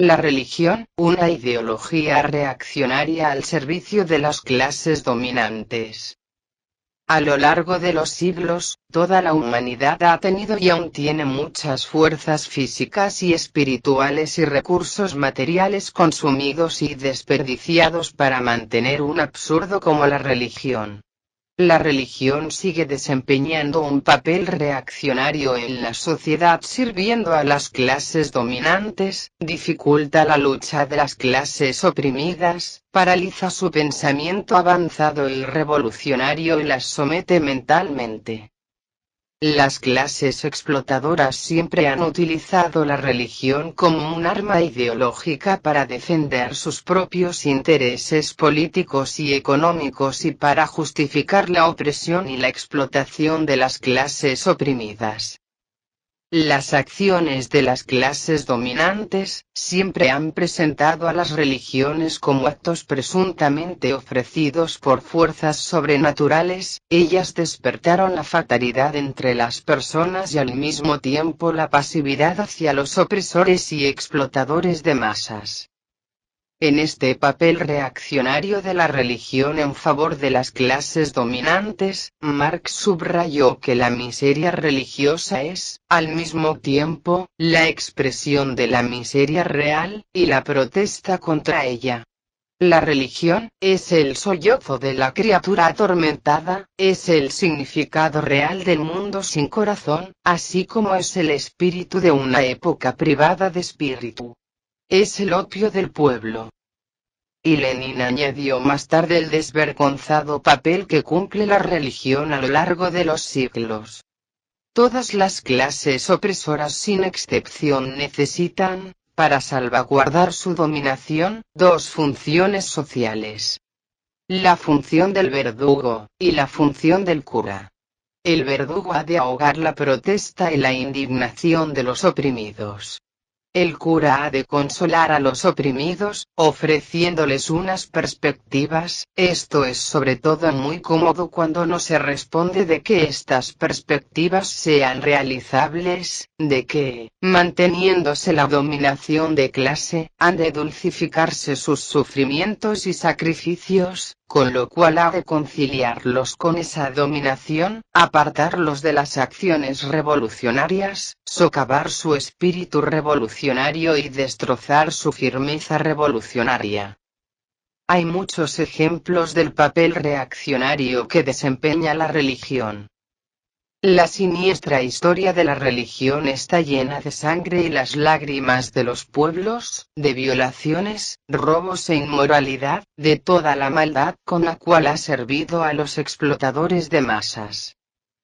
La religión, una ideología reaccionaria al servicio de las clases dominantes. A lo largo de los siglos, toda la humanidad ha tenido y aún tiene muchas fuerzas físicas y espirituales y recursos materiales consumidos y desperdiciados para mantener un absurdo como la religión. La religión sigue desempeñando un papel reaccionario en la sociedad, sirviendo a las clases dominantes, dificulta la lucha de las clases oprimidas, paraliza su pensamiento avanzado y revolucionario y las somete mentalmente. Las clases explotadoras siempre han utilizado la religión como un arma ideológica para defender sus propios intereses políticos y económicos y para justificar la opresión y la explotación de las clases oprimidas. Las acciones de las clases dominantes siempre han presentado a las religiones como actos presuntamente ofrecidos por fuerzas sobrenaturales. Ellas despertaron la fatalidad entre las personas y al mismo tiempo la pasividad hacia los opresores y explotadores de masas. En este papel reaccionario de la religión en favor de las clases dominantes, Marx subrayó que la miseria religiosa es, al mismo tiempo, la expresión de la miseria real, y la protesta contra ella. La religión es el sollozo de la criatura atormentada, es el significado real del mundo sin corazón, así como es el espíritu de una época privada de espíritu. Es el opio del pueblo. Y Lenin añadió más tarde el desvergonzado papel que cumple la religión a lo largo de los siglos. Todas las clases opresoras sin excepción necesitan, para salvaguardar su dominación, dos funciones sociales. La función del verdugo, y la función del cura. El verdugo ha de ahogar la protesta y la indignación de los oprimidos. El cura ha de consolar a los oprimidos, ofreciéndoles unas perspectivas. Esto es sobre todo muy cómodo cuando no se responde de que estas perspectivas sean realizables, de que, manteniéndose la dominación de clase, han de dulcificarse sus sufrimientos y sacrificios, con lo cual ha de conciliarlos con esa dominación, apartarlos de las acciones revolucionarias, socavar su espíritu revolucionario y destrozar su firmeza revolucionaria. Hay muchos ejemplos del papel reaccionario que desempeña la religión. La siniestra historia de la religión está llena de sangre y las lágrimas de los pueblos, de violaciones, robos e inmoralidad, de toda la maldad con la cual ha servido a los explotadores de masas.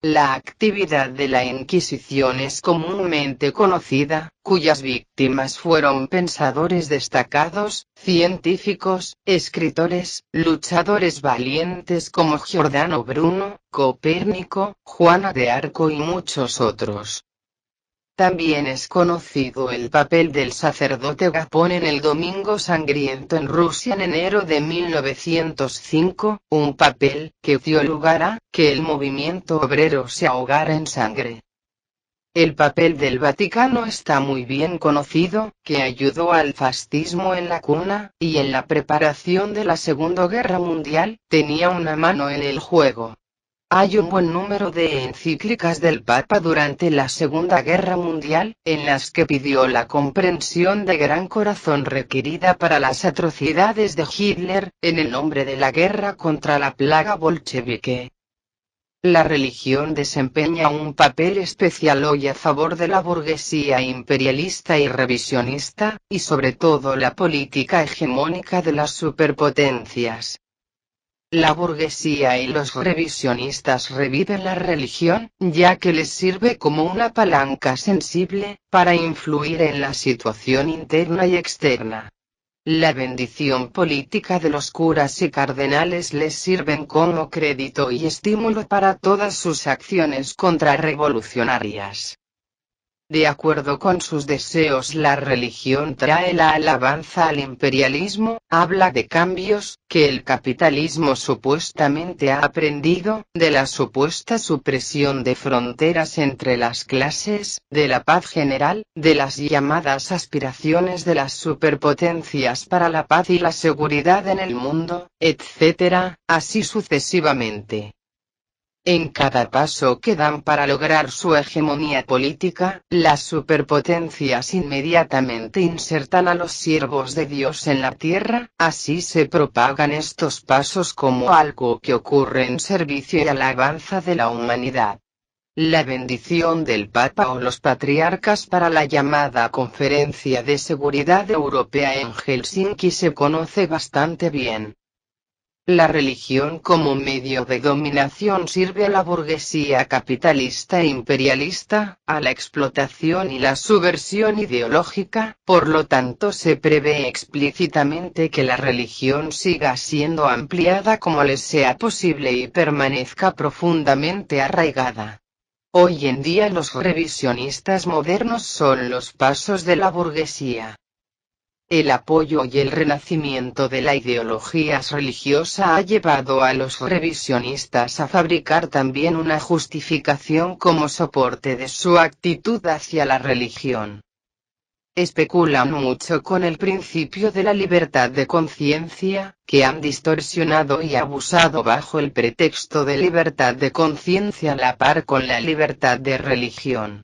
La actividad de la Inquisición es comúnmente conocida, cuyas víctimas fueron pensadores destacados, científicos, escritores, luchadores valientes como Giordano Bruno, Copérnico, Juana de Arco y muchos otros. También es conocido el papel del sacerdote Gapón en el Domingo Sangriento en Rusia en enero de 1905, un papel que dio lugar a que el movimiento obrero se ahogara en sangre. El papel del Vaticano está muy bien conocido, que ayudó al fascismo en la cuna, y en la preparación de la Segunda Guerra Mundial, tenía una mano en el juego. Hay un buen número de encíclicas del Papa durante la Segunda Guerra Mundial, en las que pidió la comprensión de gran corazón requerida para las atrocidades de Hitler, en el nombre de la guerra contra la plaga bolchevique. La religión desempeña un papel especial hoy a favor de la burguesía imperialista y revisionista, y sobre todo la política hegemónica de las superpotencias. La burguesía y los revisionistas reviven la religión, ya que les sirve como una palanca sensible, para influir en la situación interna y externa. La bendición política de los curas y cardenales les sirven como crédito y estímulo para todas sus acciones contrarrevolucionarias. De acuerdo con sus deseos, la religión trae la alabanza al imperialismo, habla de cambios que el capitalismo supuestamente ha aprendido, de la supuesta supresión de fronteras entre las clases, de la paz general, de las llamadas aspiraciones de las superpotencias para la paz y la seguridad en el mundo, etc., así sucesivamente. En cada paso que dan para lograr su hegemonía política, las superpotencias inmediatamente insertan a los siervos de Dios en la tierra, así se propagan estos pasos como algo que ocurre en servicio y alabanza de la humanidad. La bendición del Papa o los patriarcas para la llamada Conferencia de Seguridad Europea en Helsinki se conoce bastante bien. La religión como medio de dominación sirve a la burguesía capitalista e imperialista, a la explotación y la subversión ideológica, por lo tanto se prevé explícitamente que la religión siga siendo ampliada como les sea posible y permanezca profundamente arraigada. Hoy en día los revisionistas modernos son los pasos de la burguesía. El apoyo y el renacimiento de la ideología religiosa ha llevado a los revisionistas a fabricar también una justificación como soporte de su actitud hacia la religión. Especulan mucho con el principio de la libertad de conciencia, que han distorsionado y abusado bajo el pretexto de libertad de conciencia a la par con la libertad de religión.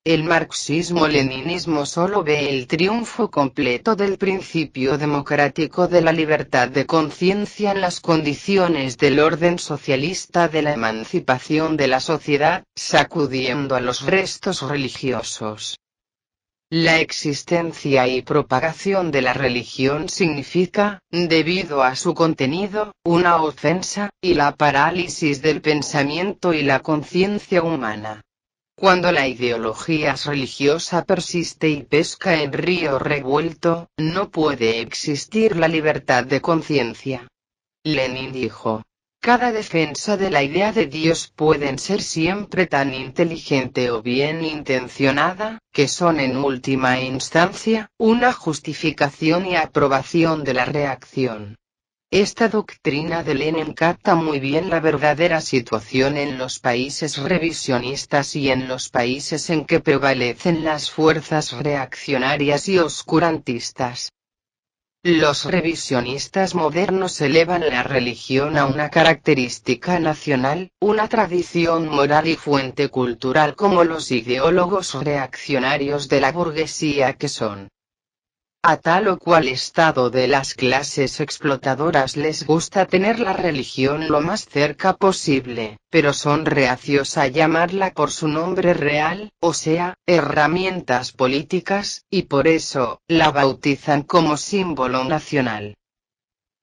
El marxismo-leninismo solo ve el triunfo completo del principio democrático de la libertad de conciencia en las condiciones del orden socialista de la emancipación de la sociedad, sacudiendo a los restos religiosos. La existencia y propagación de la religión significa, debido a su contenido, una ofensa, y la parálisis del pensamiento y la conciencia humana. Cuando la ideología religiosa persiste y pesca en río revuelto, no puede existir la libertad de conciencia. Lenin dijo: cada defensa de la idea de Dios pueden ser siempre tan inteligente o bien intencionada, que son en última instancia, una justificación y aprobación de la reacción. Esta doctrina de Lenin capta muy bien la verdadera situación en los países revisionistas y en los países en que prevalecen las fuerzas reaccionarias y oscurantistas. Los revisionistas modernos elevan la religión a una característica nacional, una tradición moral y fuente cultural como los ideólogos reaccionarios de la burguesía que son. A tal o cual estado de las clases explotadoras les gusta tener la religión lo más cerca posible, pero son reacios a llamarla por su nombre real, o sea, herramientas políticas, y por eso, la bautizan como símbolo nacional.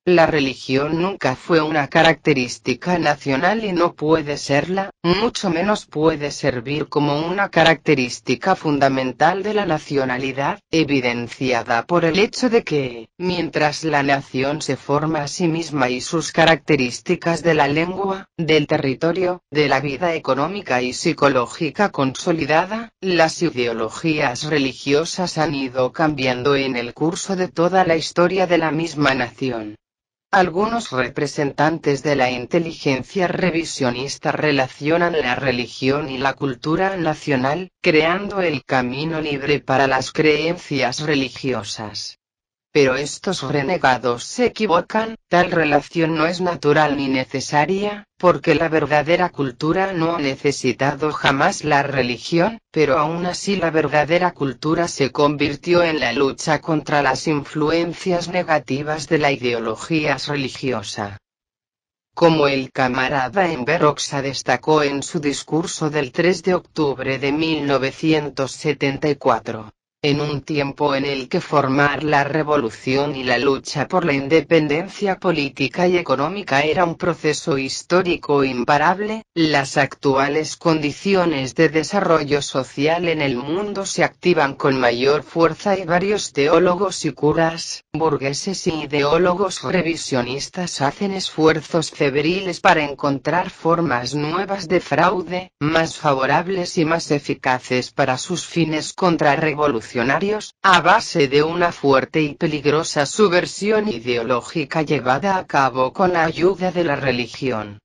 La religión nunca fue una característica nacional y no puede serla, mucho menos puede servir como una característica fundamental de la nacionalidad, evidenciada por el hecho de que, mientras la nación se forma a sí misma y sus características de la lengua, del territorio, de la vida económica y psicológica consolidada, las ideologías religiosas han ido cambiando en el curso de toda la historia de la misma nación. Algunos representantes de la inteligencia revisionista relacionan la religión y la cultura nacional, creando el camino libre para las creencias religiosas. Pero estos renegados se equivocan, tal relación no es natural ni necesaria, porque la verdadera cultura no ha necesitado jamás la religión, pero aún así la verdadera cultura se convirtió en la lucha contra las influencias negativas de la ideología religiosa. Como el camarada Enver Hoxha destacó en su discurso del 3 de octubre de 1974. En un tiempo en el que formar la revolución y la lucha por la independencia política y económica era un proceso histórico imparable, las actuales condiciones de desarrollo social en el mundo se activan con mayor fuerza y varios teólogos y curas, burgueses y ideólogos revisionistas hacen esfuerzos febriles para encontrar formas nuevas de fraude, más favorables y más eficaces para sus fines contrarrevolucionarios, a base de una fuerte y peligrosa subversión ideológica llevada a cabo con la ayuda de la religión.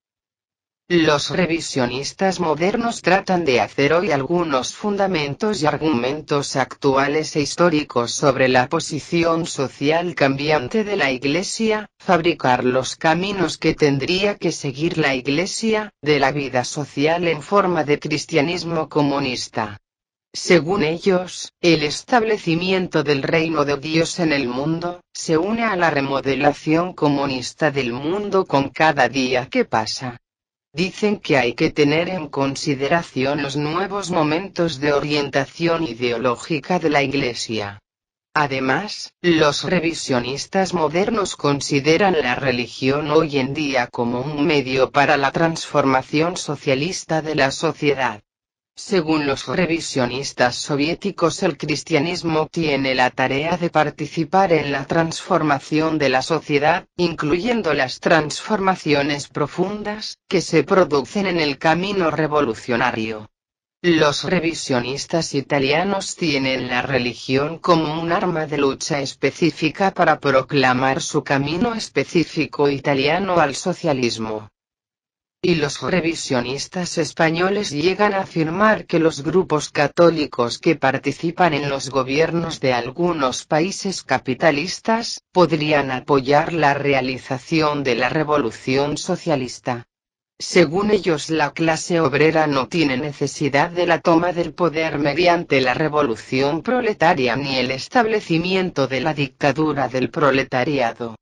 Los revisionistas modernos tratan de hacer hoy algunos fundamentos y argumentos actuales e históricos sobre la posición social cambiante de la Iglesia, fabricar los caminos que tendría que seguir la Iglesia, de la vida social en forma de cristianismo comunista. Según ellos, el establecimiento del reino de Dios en el mundo, se une a la remodelación comunista del mundo con cada día que pasa. Dicen que hay que tener en consideración los nuevos momentos de orientación ideológica de la Iglesia. Además, los revisionistas modernos consideran la religión hoy en día como un medio para la transformación socialista de la sociedad. Según los revisionistas soviéticos, el cristianismo tiene la tarea de participar en la transformación de la sociedad, incluyendo las transformaciones profundas que se producen en el camino revolucionario. Los revisionistas italianos tienen la religión como un arma de lucha específica para proclamar su camino específico italiano al socialismo. Y los revisionistas españoles llegan a afirmar que los grupos católicos que participan en los gobiernos de algunos países capitalistas, podrían apoyar la realización de la revolución socialista. Según ellos, la clase obrera no tiene necesidad de la toma del poder mediante la revolución proletaria ni el establecimiento de la dictadura del proletariado.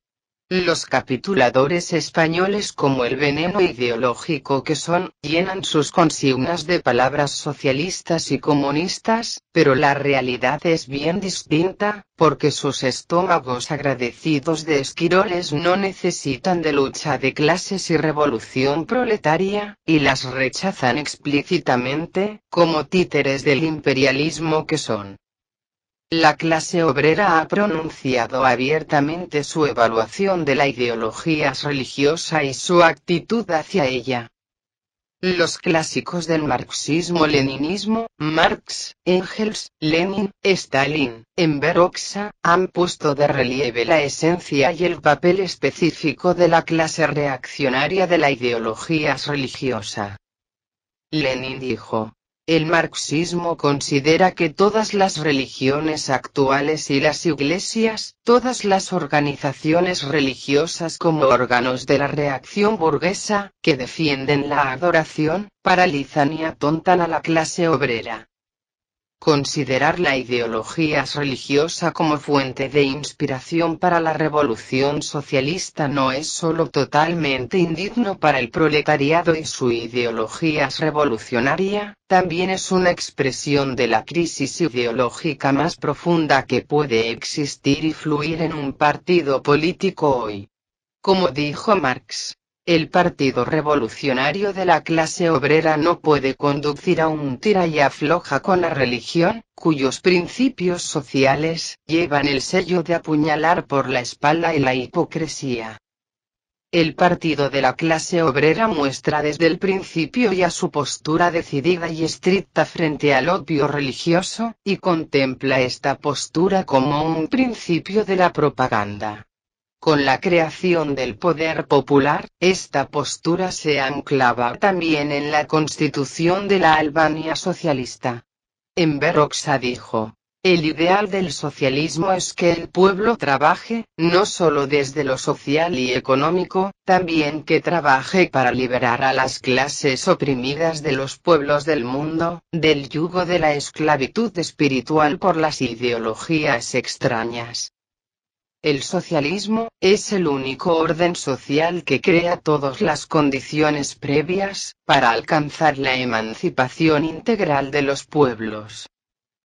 Los capituladores españoles, como el veneno ideológico que son, llenan sus consignas de palabras socialistas y comunistas, pero la realidad es bien distinta, porque sus estómagos agradecidos de esquiroles no necesitan de lucha de clases y revolución proletaria, y las rechazan explícitamente, como títeres del imperialismo que son. La clase obrera ha pronunciado abiertamente su evaluación de la ideología religiosa y su actitud hacia ella. Los clásicos del marxismo-leninismo, Marx, Engels, Lenin, Stalin, Enver Hoxha, han puesto de relieve la esencia y el papel específico de la clase reaccionaria de la ideología religiosa. Lenin dijo: el marxismo considera que todas las religiones actuales y las iglesias, todas las organizaciones religiosas como órganos de la reacción burguesa, que defienden la adoración, paralizan y atontan a la clase obrera. Considerar la ideología religiosa como fuente de inspiración para la revolución socialista no es solo totalmente indigno para el proletariado y su ideología revolucionaria, también es una expresión de la crisis ideológica más profunda que puede existir y fluir en un partido político hoy. Como dijo Marx, el Partido Revolucionario de la clase obrera no puede conducir a un tira y afloja con la religión, cuyos principios sociales llevan el sello de apuñalar por la espalda y la hipocresía. El Partido de la clase obrera muestra desde el principio ya su postura decidida y estricta frente al opio religioso, y contempla esta postura como un principio de la propaganda. Con la creación del poder popular, esta postura se anclaba también en la constitución de la Albania socialista. Enver Hoxha dijo: el ideal del socialismo es que el pueblo trabaje, no solo desde lo social y económico, también que trabaje para liberar a las clases oprimidas de los pueblos del mundo, del yugo de la esclavitud espiritual por las ideologías extrañas. El socialismo es el único orden social que crea todas las condiciones previas para alcanzar la emancipación integral de los pueblos.